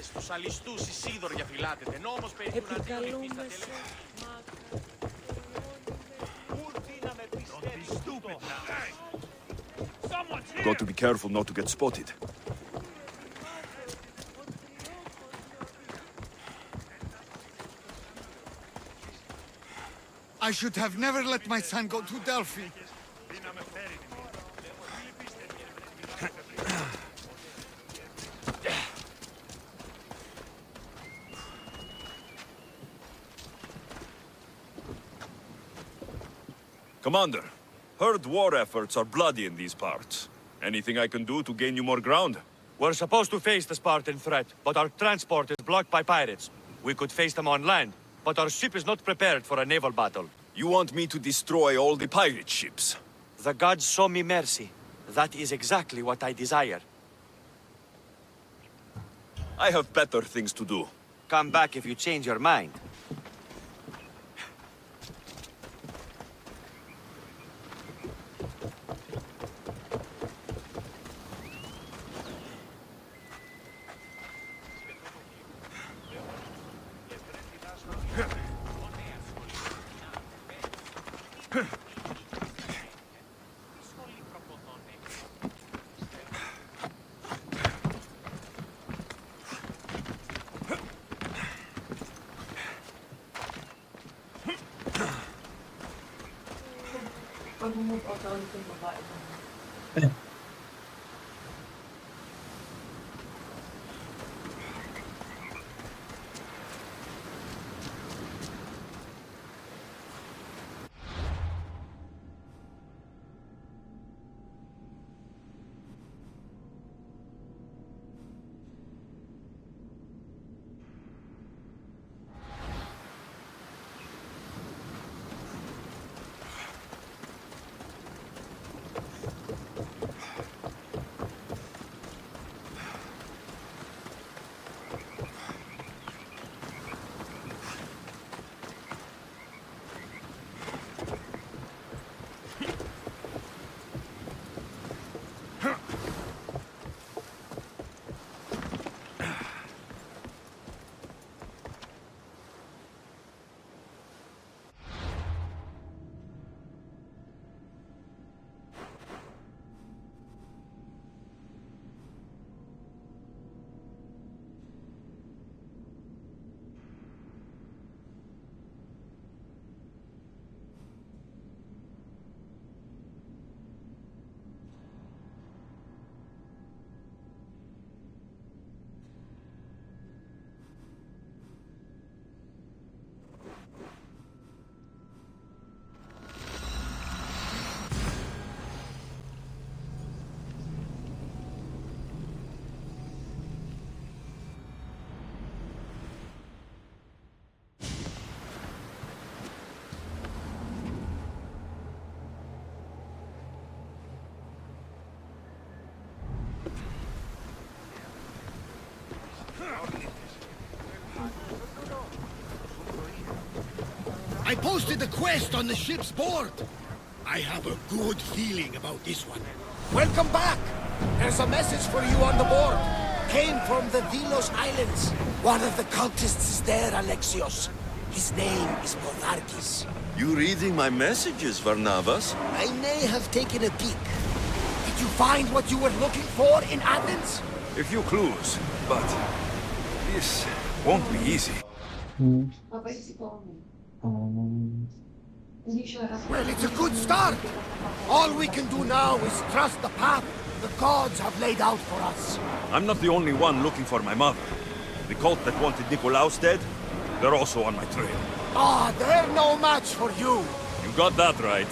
Στους αλιστούς Ισίδωρια φυλάτετε, νόμος περί του Ναντίον υφίσταται. Got to be careful not to get spotted. I should have never let my son go to Delphi. Commander, heard war efforts are bloody in these parts. Anything I can do to gain you more ground? We're supposed to face the Spartan threat, but our transport is blocked by pirates. We could face them on land, but our ship is not prepared for a naval battle. You want me to destroy all the pirate ships? The gods show me mercy. That is exactly what I desire. I have better things to do. Come back if you change your mind. posted a quest on the ship's board. I have a good feeling about this one. Welcome back. There's a message for you on the board. Came from the Delos Islands. One of the cultists is there, Alexios. His name is Bodarkis. You reading my messages, Varnavas? I may have taken a peek. Did you find what you were looking for in Athens? A few clues, but this won't be easy. Well, it's a good start. All we can do now is trust the path the gods have laid out for us. I'm not the only one looking for my mother. The cult that wanted Nikolaos dead, they're also on my trail. Ah, they're no match for you. You got that right.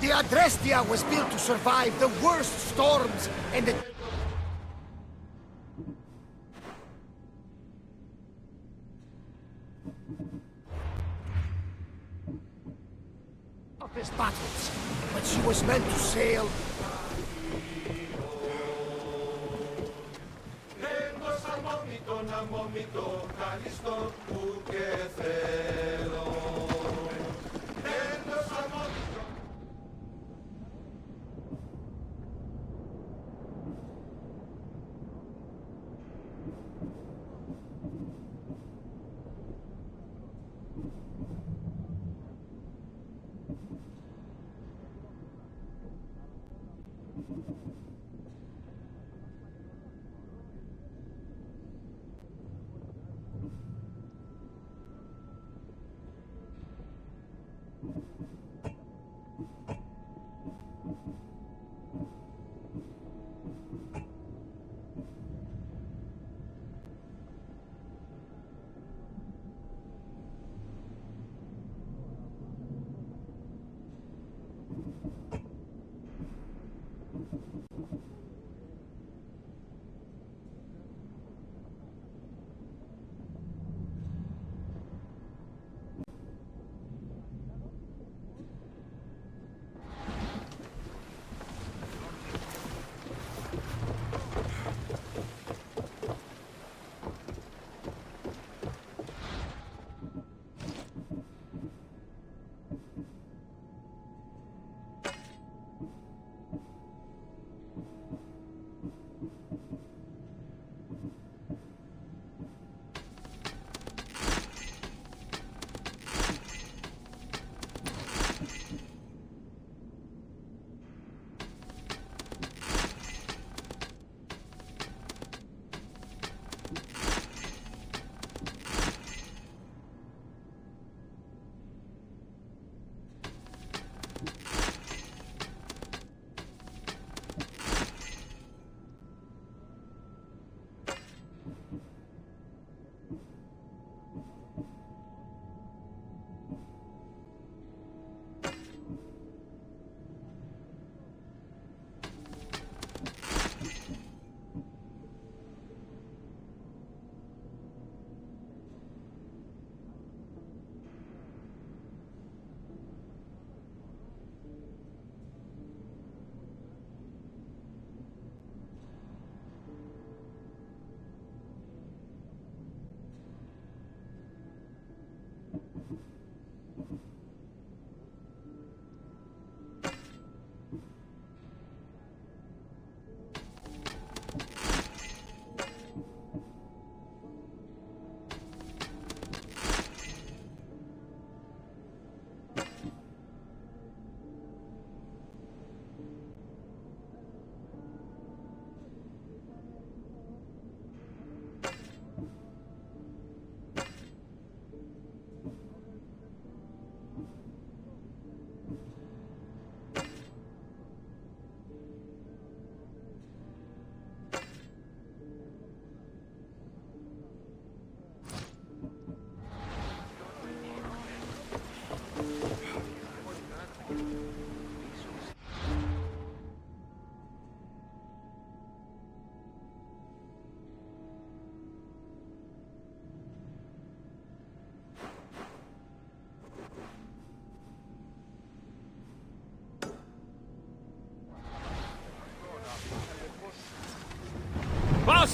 The Adrestia was built to survive the worst storms and the toughest battles, but she was meant to sail.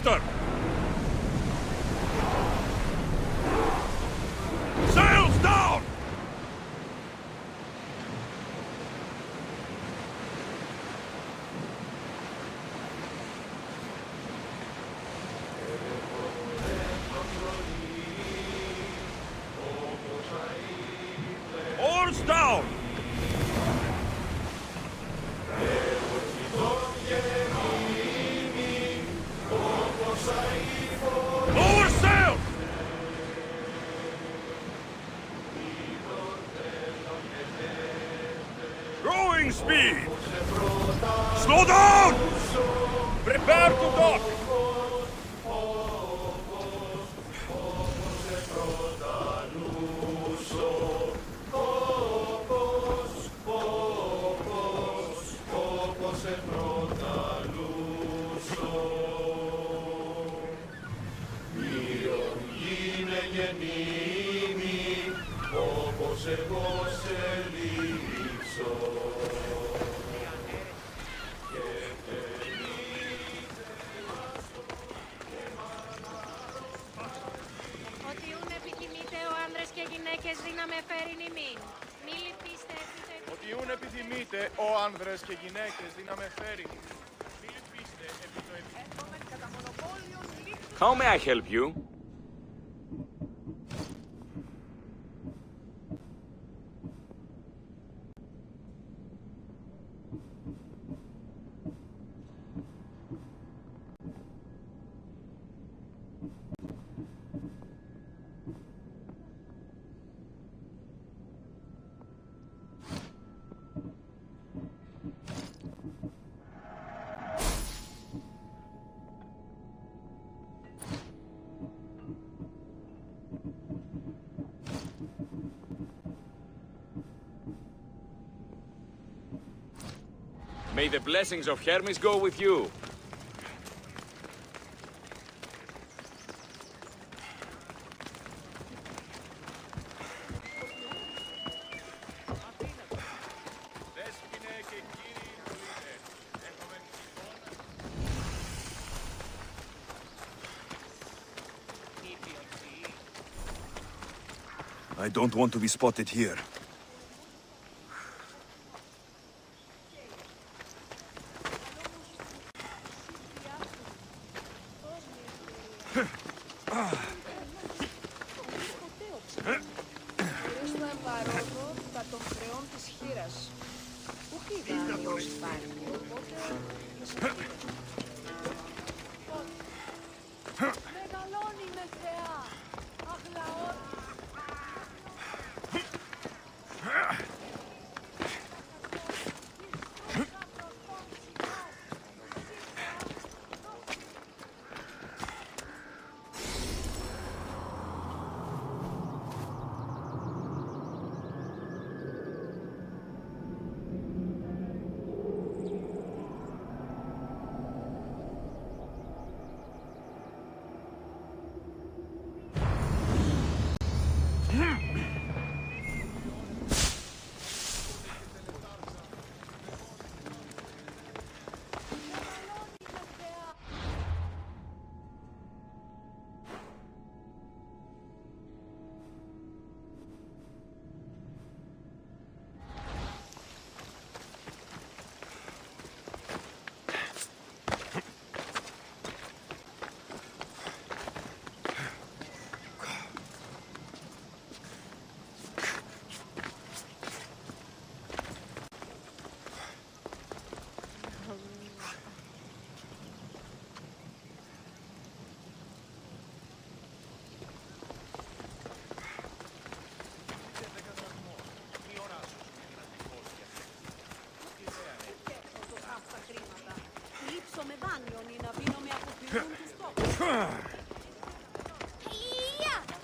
Faster! Sails down! Oars down! Lower sail! Growing speed! Slow down! Prepare to dock! Ότι ούν επιθυμείτε ο άνδρες και γυναίκες δύναμε φέρειν ημίν. Μη λυπήστε επί το Ότι ούν επιθυμείτε ο άνδρες και γυναίκες δύναμε φέρειν. Μη λυπήστε επί το How may I help you? May the blessings of Hermes go with you. I don't want to be spotted here.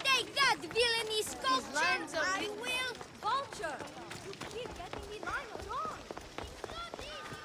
Take that, villainy sculpture! I will! Vulture! You keep getting me line wrong! It's not easy!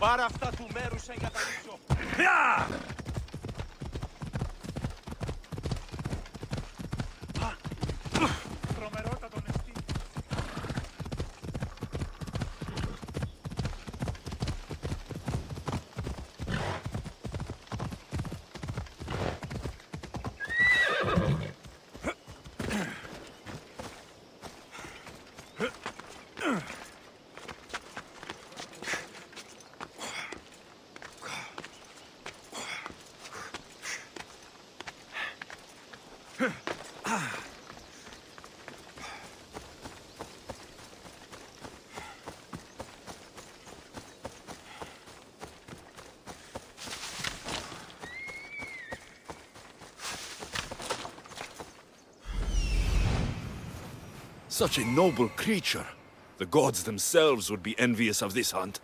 Πάρε αυτά του μέρους για τα λύσω. Τρομερότατο νεστή. Such a noble creature. The gods themselves would be envious of this hunt.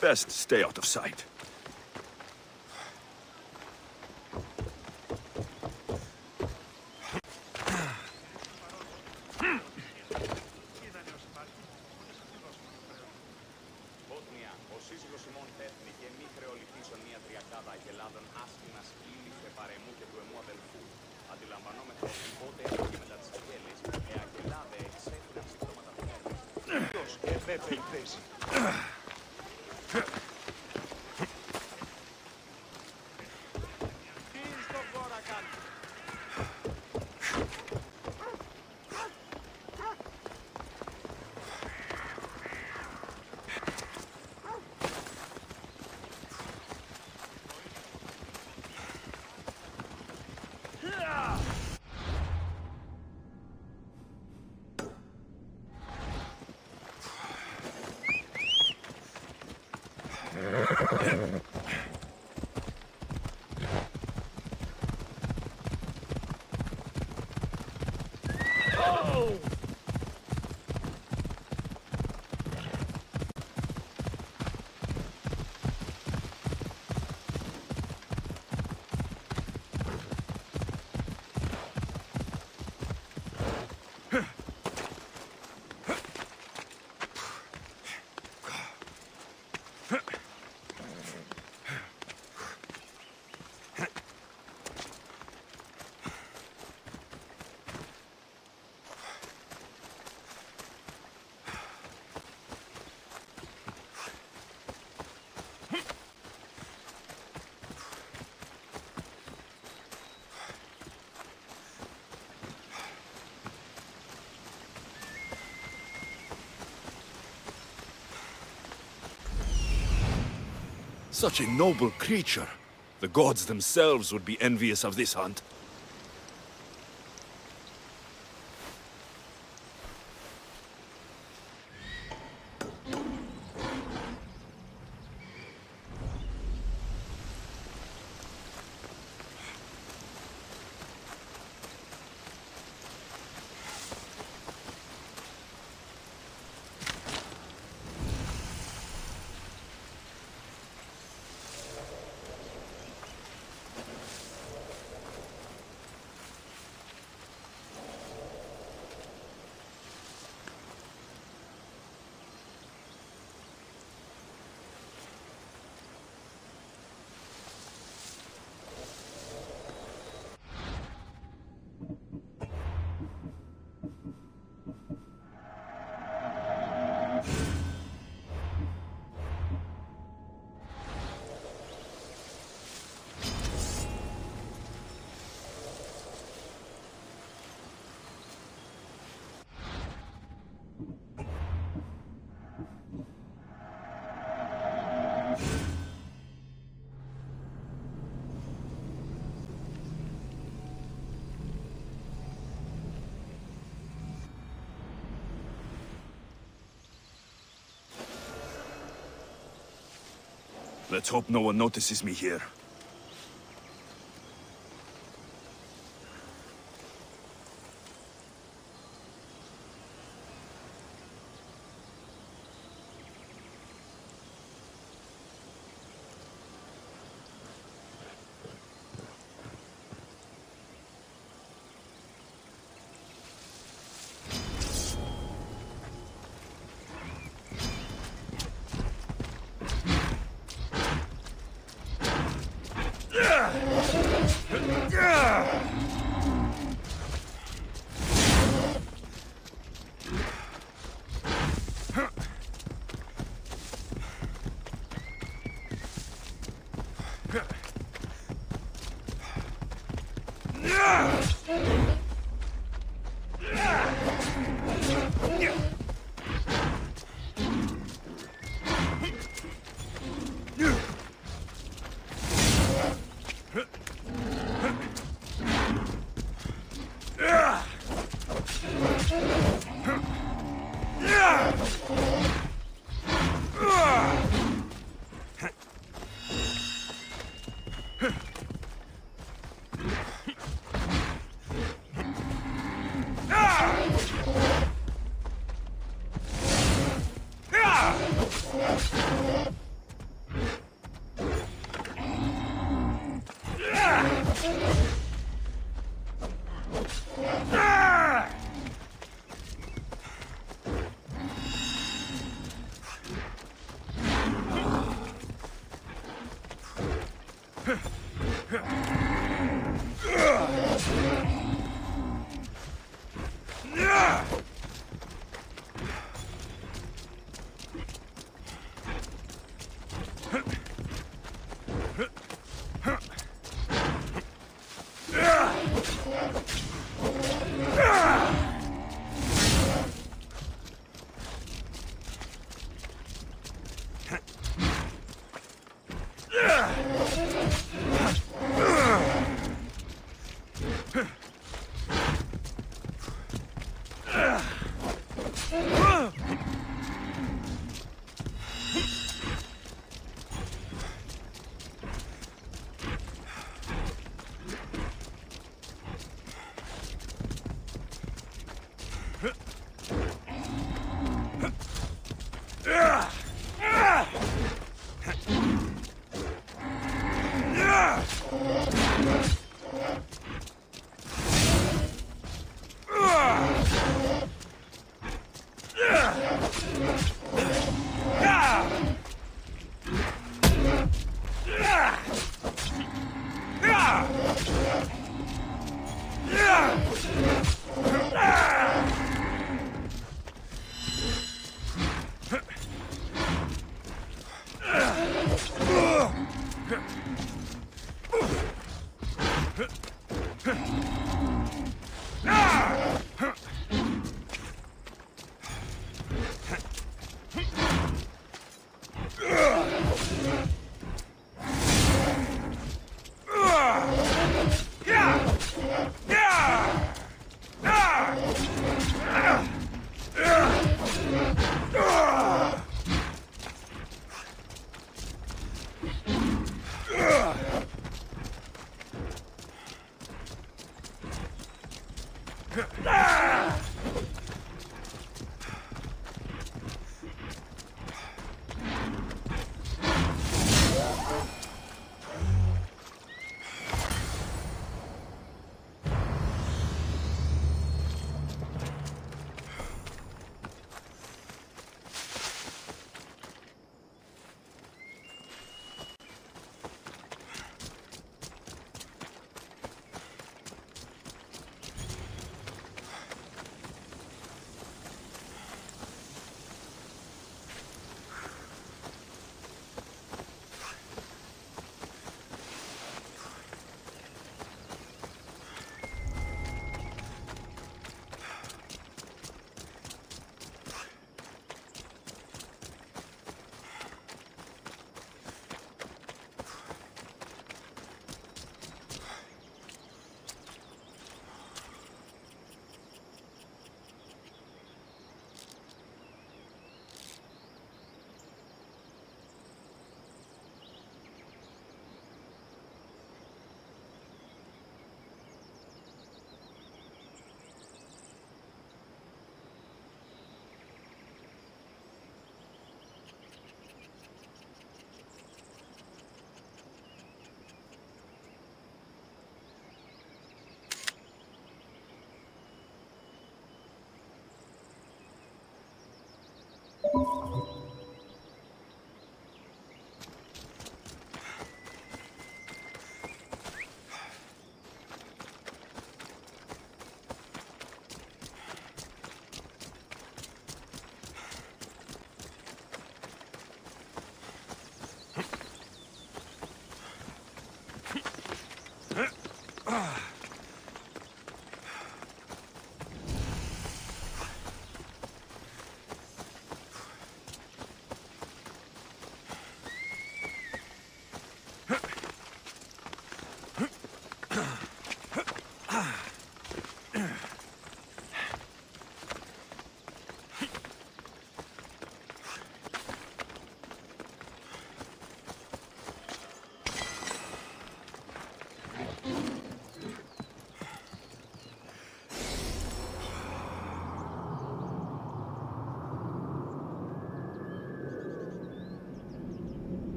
Best stay out of sight. Such a noble creature. The gods themselves would be envious of this hunt. Let's hope no one notices me here.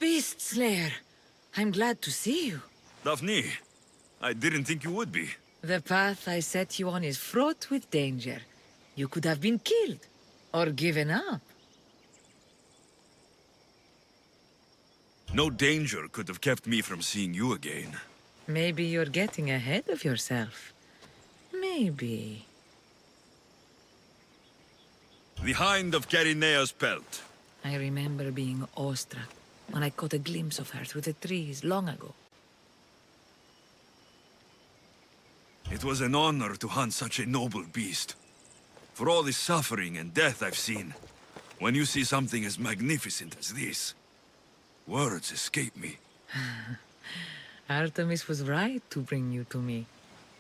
Beast Slayer, I'm glad to see you. Daphne, I didn't think you would be. The path I set you on is fraught with danger. You could have been killed, or given up. No danger could have kept me from seeing you again. Maybe you're getting ahead of yourself. Maybe. The Hind of Keryneia's pelt. I remember being awestruck when I caught a glimpse of her through the trees long ago. It was an honor to hunt such a noble beast. For all the suffering and death I've seen, when you see something as magnificent as this, words escape me. Artemis was right to bring you to me.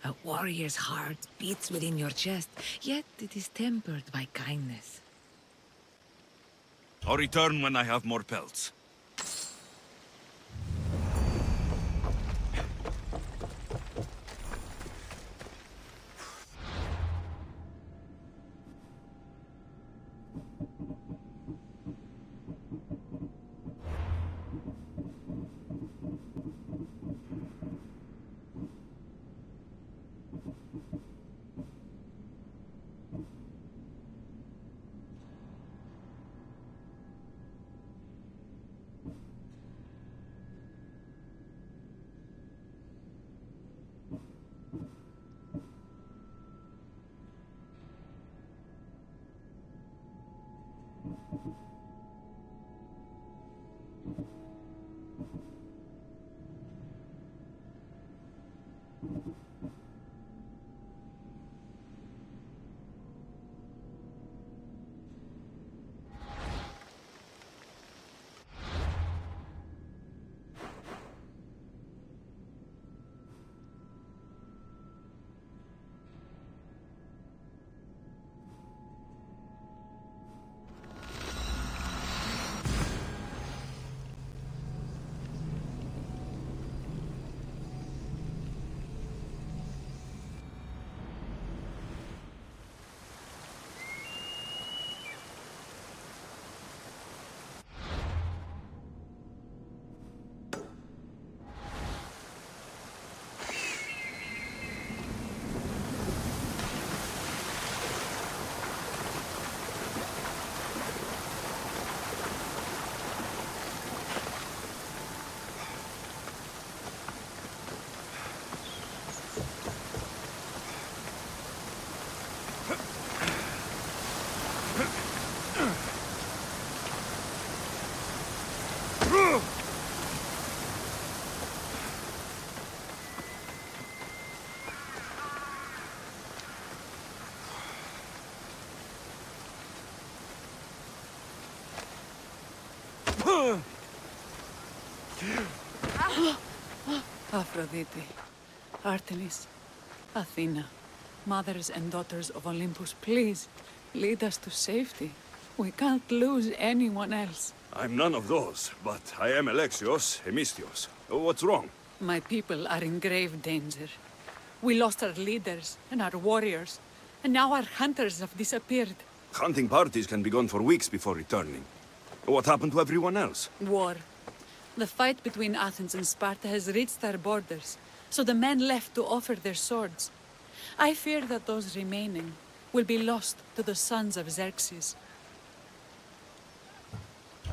A warrior's heart beats within your chest, yet it is tempered by kindness. I'll return when I have more pelts. Aphrodite, Artemis, Athena, mothers and daughters of Olympus, please, lead us to safety. We can't lose anyone else. I'm none of those, but I am Alexios, Hemistios. What's wrong? My people are in grave danger. We lost our leaders and our warriors, and now our hunters have disappeared. Hunting parties can be gone for weeks before returning. What happened to everyone else? War. The fight between Athens and Sparta has reached our borders, so the men left to offer their swords. I fear that those remaining will be lost to the sons of Xerxes.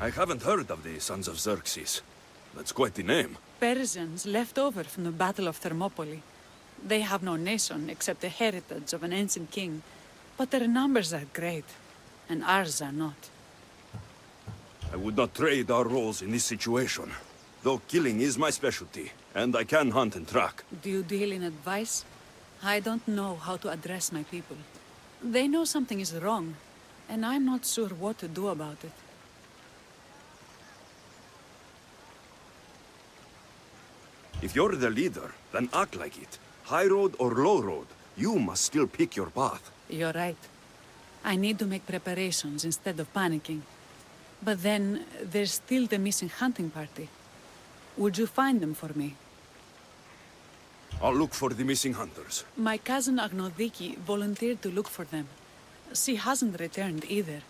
I haven't heard of the Sons of Xerxes. That's quite the name. Persians left over from the Battle of Thermopylae. They have no nation except the heritage of an ancient king, but their numbers are great, and ours are not. I would not trade our roles in this situation. Though killing is my specialty, and I can hunt and track. Do you deal in advice? I don't know how to address my people. They know something is wrong, and I'm not sure what to do about it. If you're the leader, then act like it. High road or low road, you must still pick your path. You're right. I need to make preparations instead of panicking. But then, there's still the missing hunting party. Would you find them for me? I'll look for the missing hunters. My cousin Agnodiki volunteered to look for them. She hasn't returned either.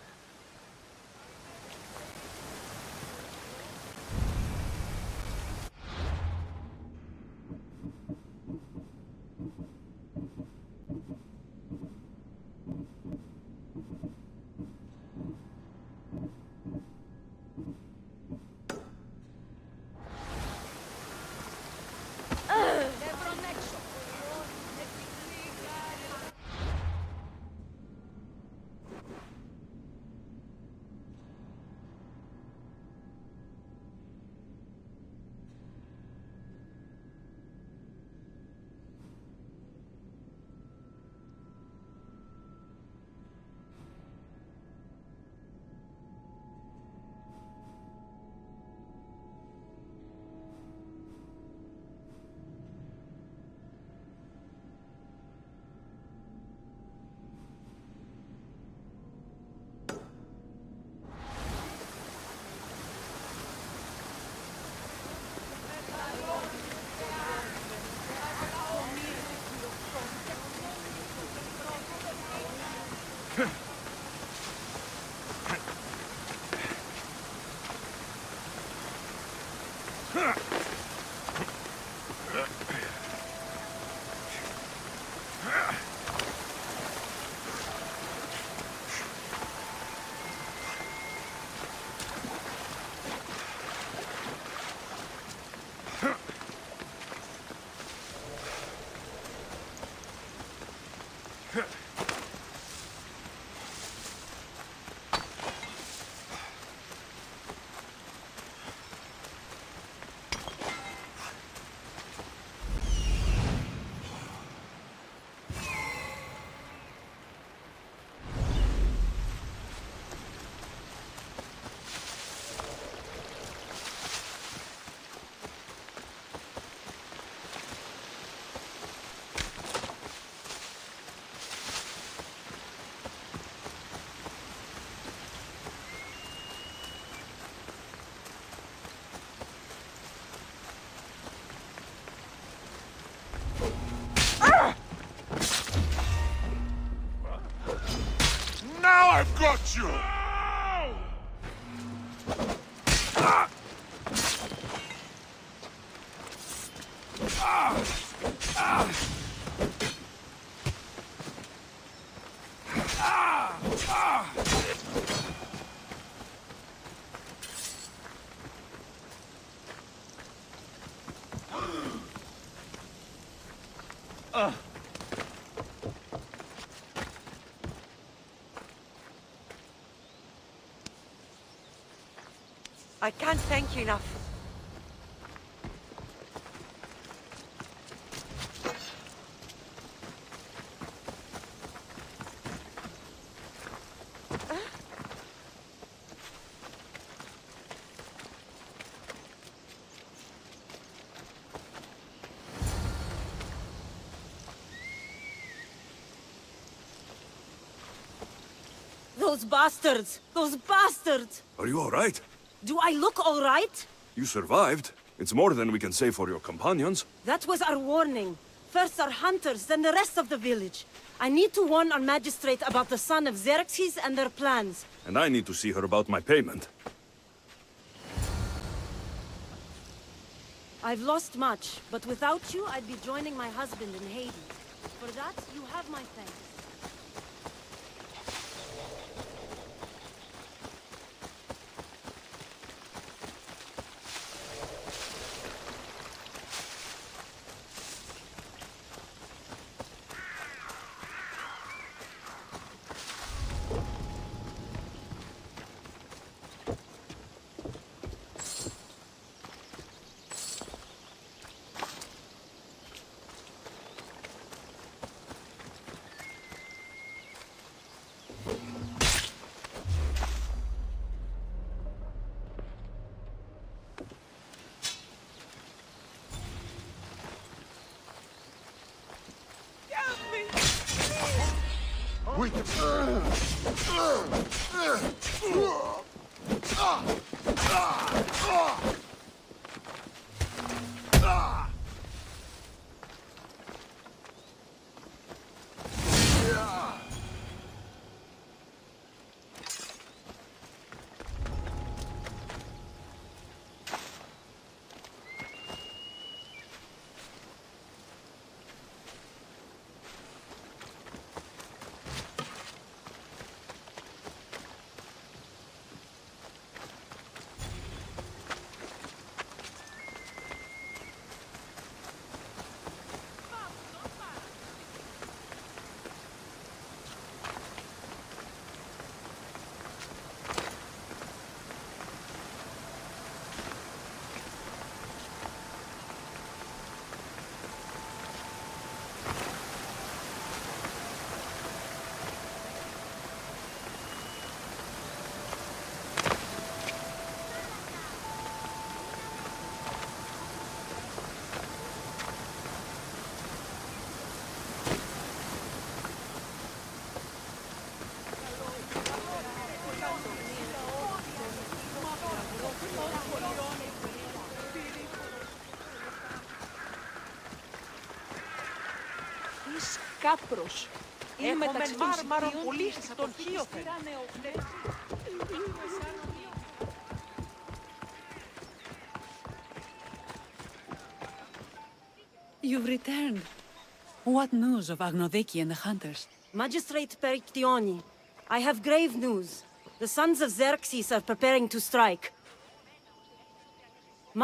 I've got you! I can't thank you enough. Those bastards! Those bastards! Are you alright? Do I look all right? You survived. It's more than we can say for your companions. That was our warning. First our hunters, then the rest of the village. I need to warn our magistrate about the son of Xerxes and their plans. And I need to see her about my payment. I've lost much, but without you, I'd be joining my husband in Hades. For that, you have my thanks. Κάπρος. Έχουμε μάρμαρο πουλήσει τον χείοθεν. You've returned. What news of Agnodiki and the hunters? Magistrate Perictioni, I have grave news. The sons of Xerxes are preparing to strike.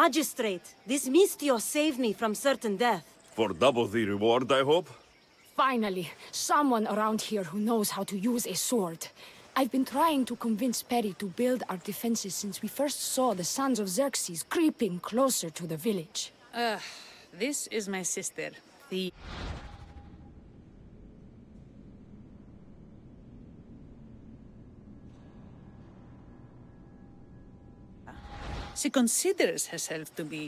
Magistrate, this Mistio saved me from certain death. For double the reward, I hope? Finally, someone around here who knows how to use a sword. I've been trying to convince Peri to build our defenses since we first saw the sons of Xerxes creeping closer to the village. This is my sister, the... She considers herself to be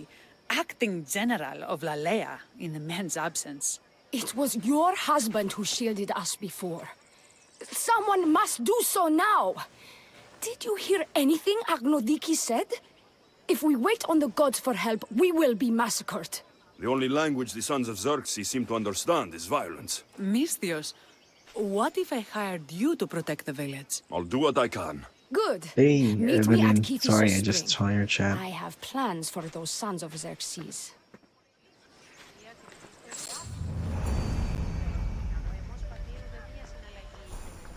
acting general of Lalea in the men's absence. It was your husband who shielded us before. Someone must do so now. Did you hear anything Agnodiki said? If we wait on the gods for help, we will be massacred. The only language the sons of Xerxes seem to understand is violence. Misthios, what if I hired you to protect the village? I'll do what I can. Good. Hey, Meet me at Evelyn. Kephisos Sorry, I just Spring. saw your chat. I have plans for those sons of Xerxes.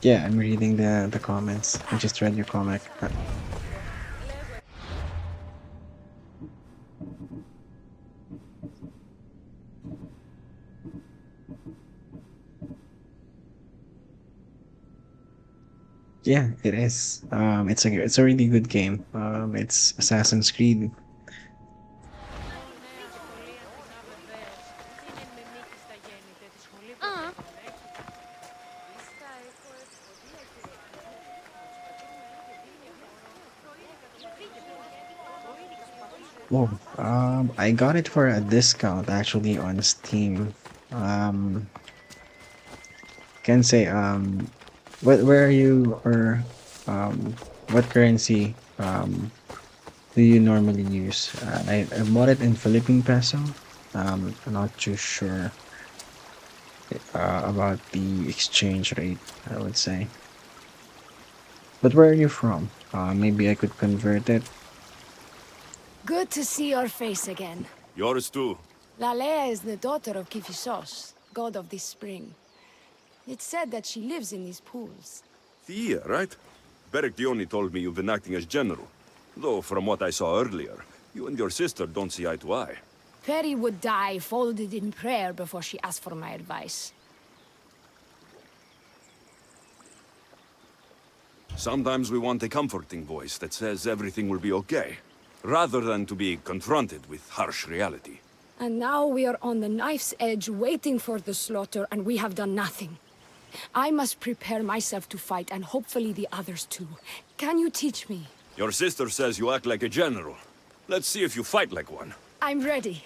Yeah, I'm reading the comments. I just read your comic. Yeah, it is. It's a really good game. It's Assassin's Creed. Oh, I got it for a discount actually on Steam. Can say where are you, or what currency do you normally use? I bought it in Philippine peso. I'm not too sure about the exchange rate, I would say. But where are you from? Maybe I could convert it. Good to see your face again. Yours too. Lalea is the daughter of Kiphisos, god of this spring. It's said that she lives in these pools. Thea, right? Berictioni told me you've been acting as general. Though, from what I saw earlier, you and your sister don't see eye to eye. Peri would die folded in prayer before she asked for my advice. Sometimes we want a comforting voice that says everything will be okay, rather than to be confronted with harsh reality. And now we are on the knife's edge waiting for the slaughter, and we have done nothing. I must prepare myself to fight, and hopefully the others too. Can you teach me? Your sister says you act like a general. Let's see if you fight like one. I'm ready.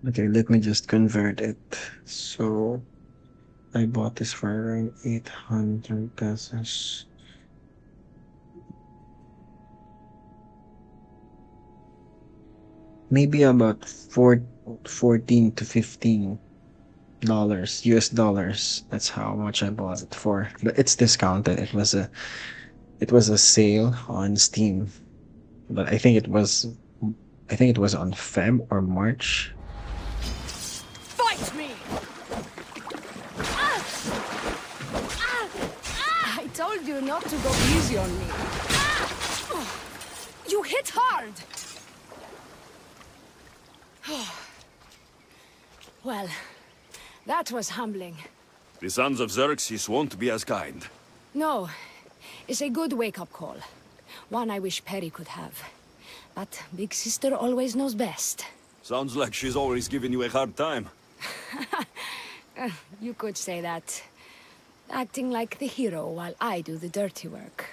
Okay, let me just convert it. So, I bought this for around 800 pesos. Maybe about 14 to 15 dollars, US dollars. That's how much I bought it for. But it's discounted. It was a sale on Steam. But I think it was on Feb or March. Fight me! I told you not to go easy on me. You hit hard! Well, that was humbling. The sons of Xerxes won't be as kind. No, it's a good wake-up call. One I wish Peri could have. But Big Sister always knows best. Sounds like she's always giving you a hard time. You could say that. Acting like the hero while I do the dirty work.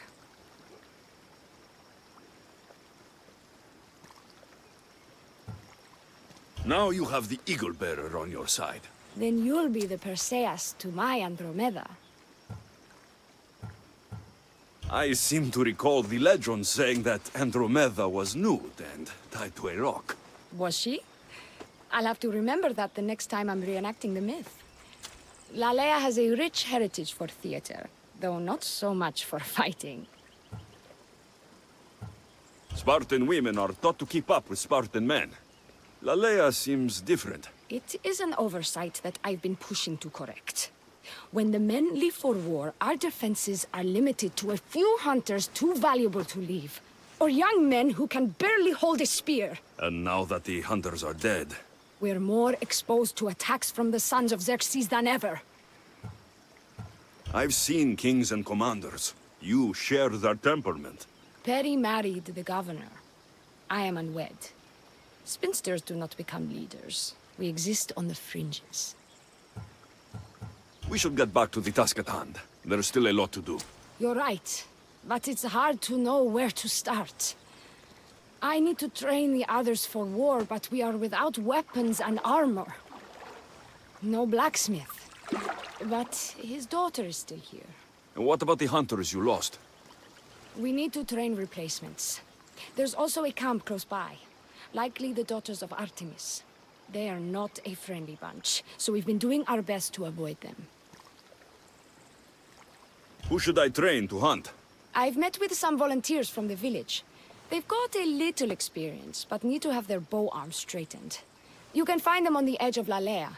Now you have the Eagle Bearer on your side. Then you'll be the Perseus to my Andromeda. I seem to recall the legend saying that Andromeda was nude and tied to a rock. Was she? I'll have to remember that the next time I'm reenacting the myth. Lalea has a rich heritage for theater, though not so much for fighting. Spartan women are taught to keep up with Spartan men. Lalea seems different. It is an oversight that I've been pushing to correct. When the men leave for war, our defenses are limited to a few hunters too valuable to leave, or young men who can barely hold a spear. And now that the hunters are dead... We're more exposed to attacks from the sons of Xerxes than ever. I've seen kings and commanders. You share their temperament. Peri married the governor. I am unwed. Spinsters do not become leaders. We exist on the fringes. We should get back to the task at hand. There's still a lot to do. You're right, but it's hard to know where to start. I need to train the others for war, but we are without weapons and armor. No blacksmith. But his daughter is still here. And what about the hunters you lost? We need to train replacements. There's also a camp close by. Likely the daughters of Artemis. They are not a friendly bunch, so we've been doing our best to avoid them. Who should I train to hunt? I've met with some volunteers from the village. They've got a little experience, but need to have their bow arms straightened. You can find them on the edge of Lalea.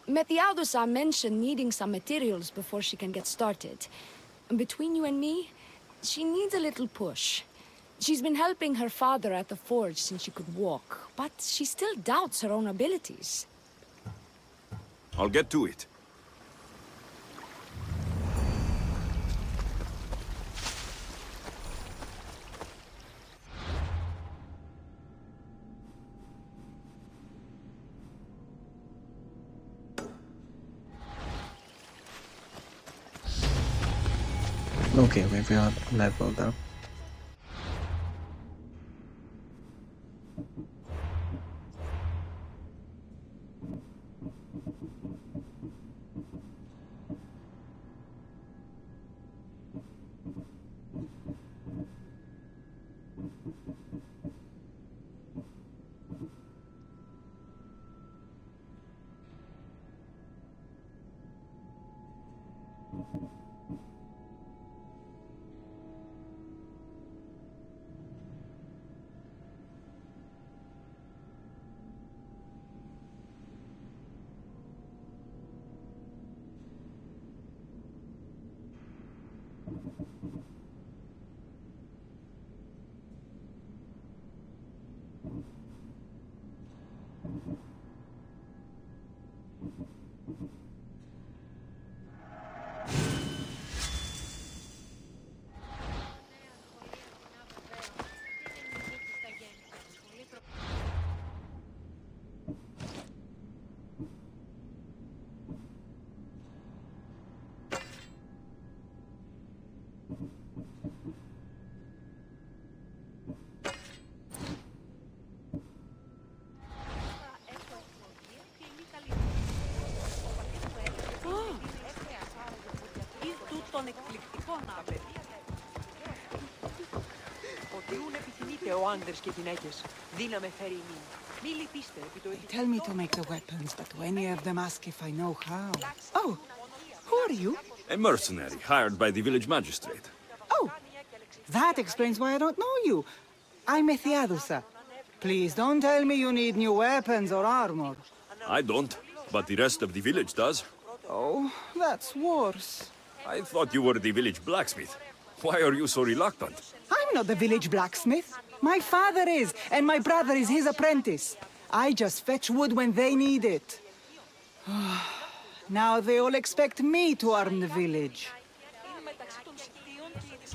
Methialdusa mentioned needing some materials before she can get started. Between you and me, she needs a little push. She's been helping her father at the forge since she could walk, but she still doubts her own abilities. I'll get to it. Okay, we've got leveled up. They tell me to make the weapons, but any of them ask if I know how. Oh, who are you? A mercenary hired by the village magistrate. Oh, that explains why I don't know you. I'm Ethiadusa. Please don't tell me you need new weapons or armor. I don't, but the rest of the village does. Oh, that's worse. I thought you were the village blacksmith. Why are you so reluctant? I'm not the village blacksmith. My father is, and my brother is his apprentice. I just fetch wood when they need it. Now they all expect me to arm the village.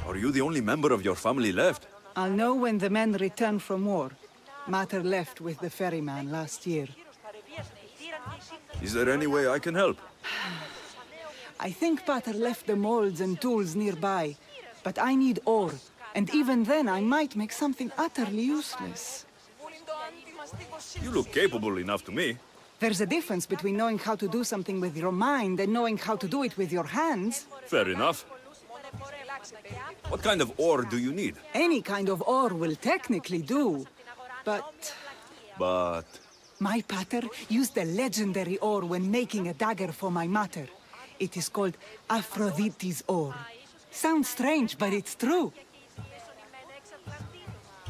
Are you the only member of your family left? I'll know when the men return from war. Mater left with the ferryman last year. Is there any way I can help? I think Pater left the molds and tools nearby, but I need ore, and even then I might make something utterly useless. You look capable enough to me. There's a difference between knowing how to do something with your mind and knowing how to do it with your hands. Fair enough. What kind of ore do you need? Any kind of ore will technically do, but... But... My pater used a legendary ore when making a dagger for my mater. It is called Aphrodite's ore. Sounds strange, but it's true.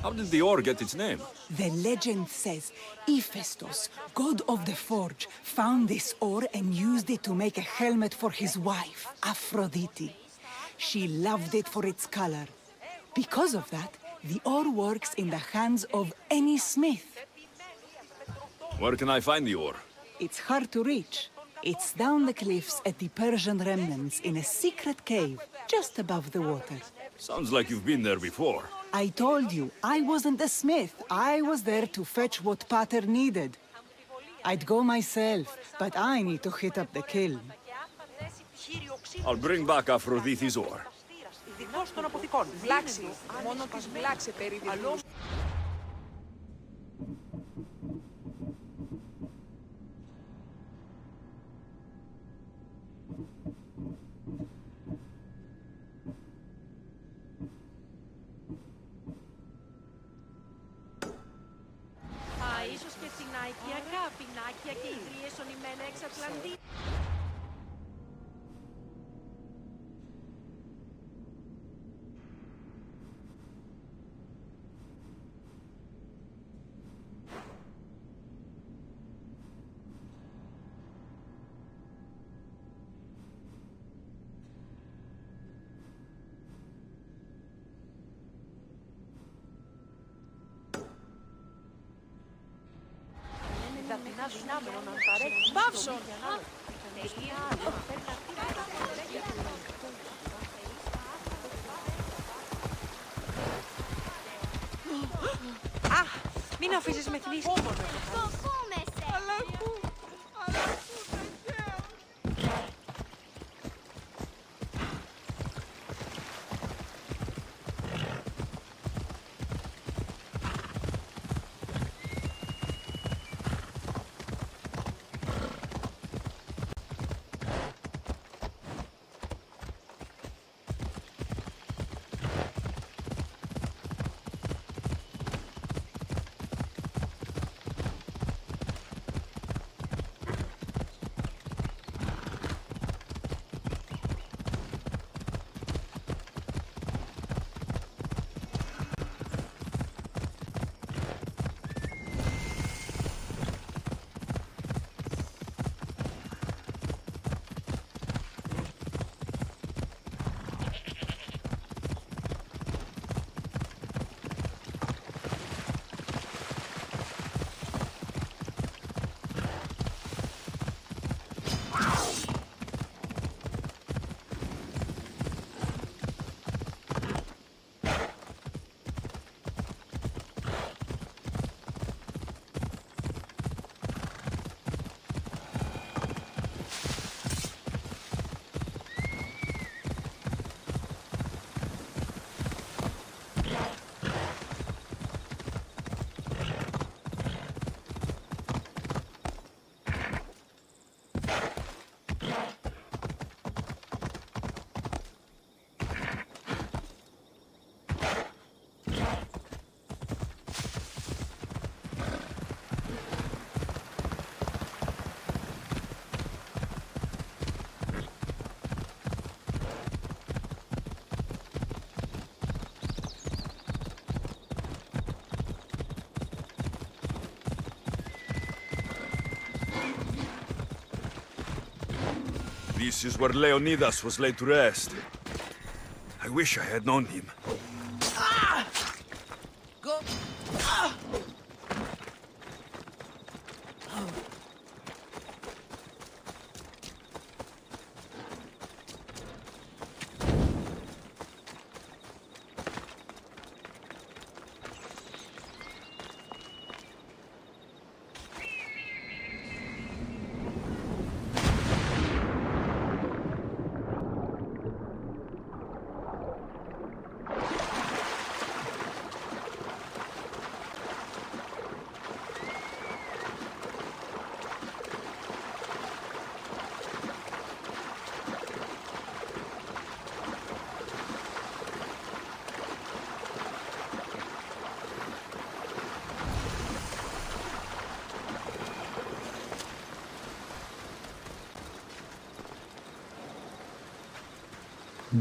How did the ore get its name? The legend says Hephaestus, god of the forge, found this ore and used it to make a helmet for his wife, Aphrodite. She loved it for its color. Because of that, the ore works in the hands of any smith. Where can I find the ore? It's hard to reach. It's down the cliffs at the Persian remnants in a secret cave, just above the water. Sounds like you've been there before. I told you, I wasn't a smith. I was there to fetch what Pater needed. I'd go myself, but I need to hit up the kiln. I'll bring back Aphrodite's ore. ίσως και πινάκια, πινάκια και ιδρύες ονειμένα εξ Ατλαντή. Παύσον! Αχ, μην αφήσεις με θνήσεις. This is where Leonidas was laid to rest. I wish I had known him. Go.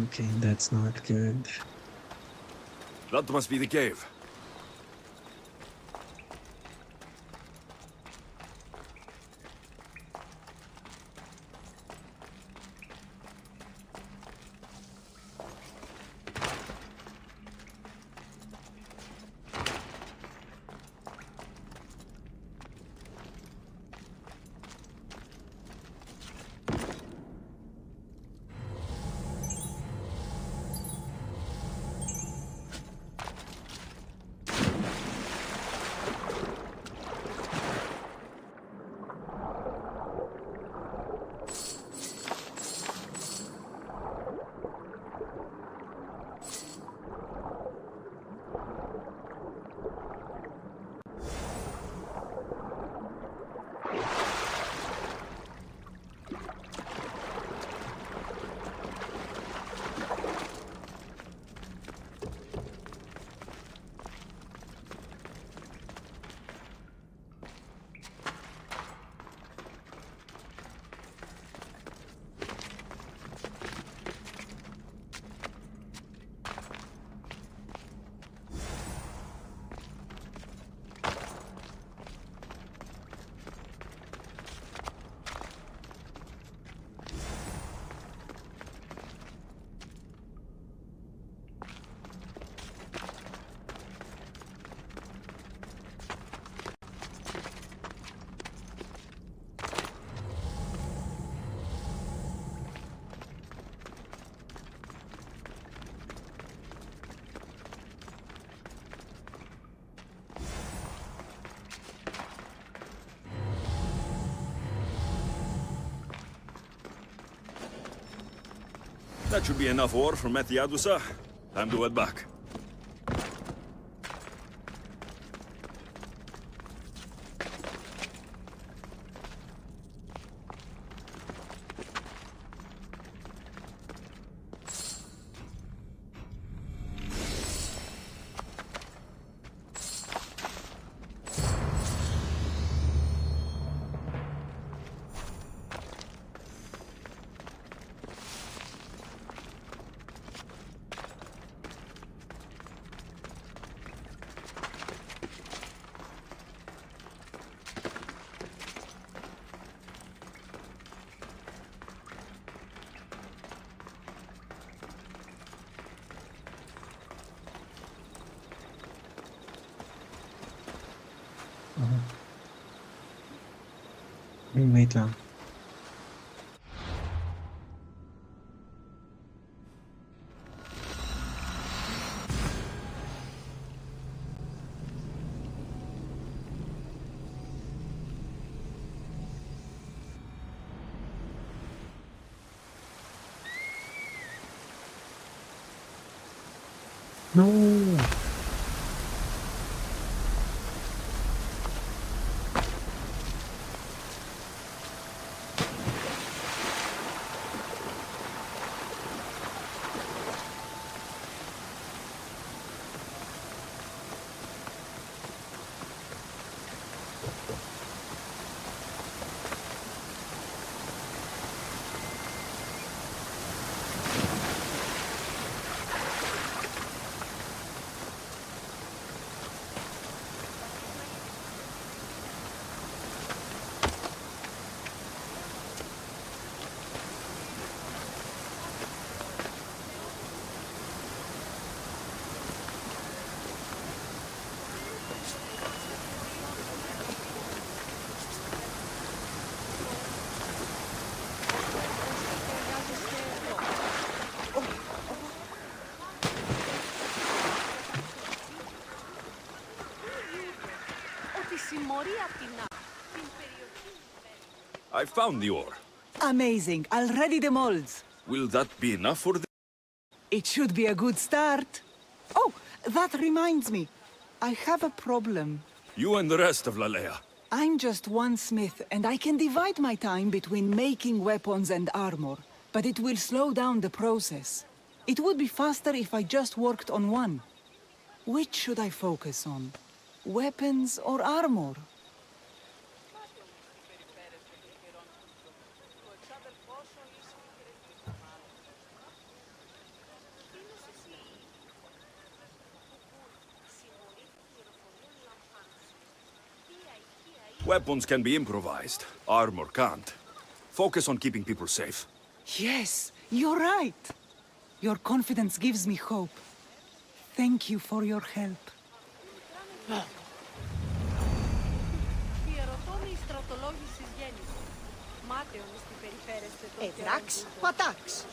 Okay, that's not good. That must be the cave. That should be enough ore from Methiadusa. Time to head back. Wait lang. No. I found the ore. Amazing. I'll ready the molds. Will that be enough for the... It should be a good start. Oh, that reminds me. I have a problem. You and the rest of Lalea. I'm just one smith, and I can divide my time between making weapons and armor, but it will slow down the process. It would be faster if I just worked on one. Which should I focus on? Weapons or armor? Weapons can be improvised. Armor can't. Focus on keeping people safe. Yes, you're right. Your confidence gives me hope. Thank you for your help. Edrax, patax.